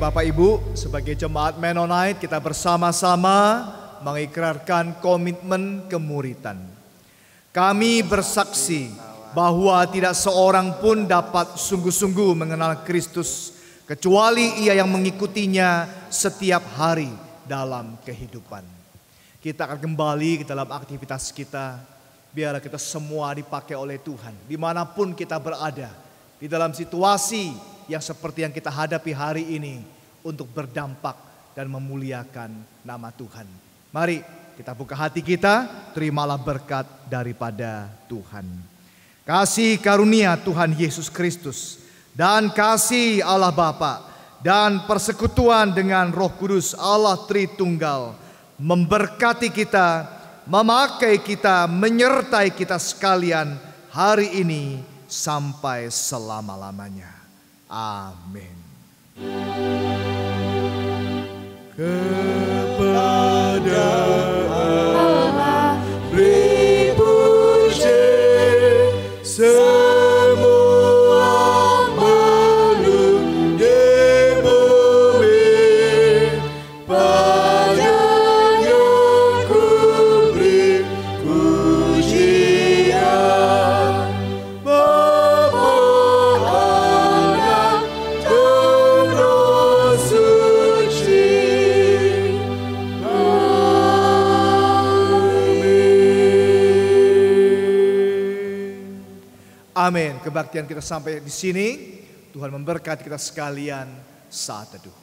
Bapak Ibu, sebagai jemaat Mennonite kita bersama-sama mengikrarkan komitmen kemuridan. Kami bersaksi bahwa tidak seorang pun dapat sungguh-sungguh mengenal Kristus kecuali ia yang mengikutinya setiap hari dalam kehidupan. Kita akan kembali ke dalam aktivitas kita. Biarlah kita semua dipakai oleh Tuhan dimanapun kita berada, di dalam situasi yang seperti yang kita hadapi hari ini, untuk berdampak dan memuliakan nama Tuhan. Mari kita buka hati kita, terimalah berkat daripada Tuhan. Kasih karunia Tuhan Yesus Kristus dan kasih Allah Bapa dan persekutuan dengan Roh Kudus Allah Tritunggal memberkati kita, memakai kita, menyertai kita sekalian hari ini sampai selama-lamanya. Amin. Kepada Allah beri puji semua makhluk di bumi, padanya ku beri pujian. Bapa, Anak, dan Roh Suci. Amin. Kebaktian kita sampai di sini. Tuhan memberkati kita sekalian saat teduh.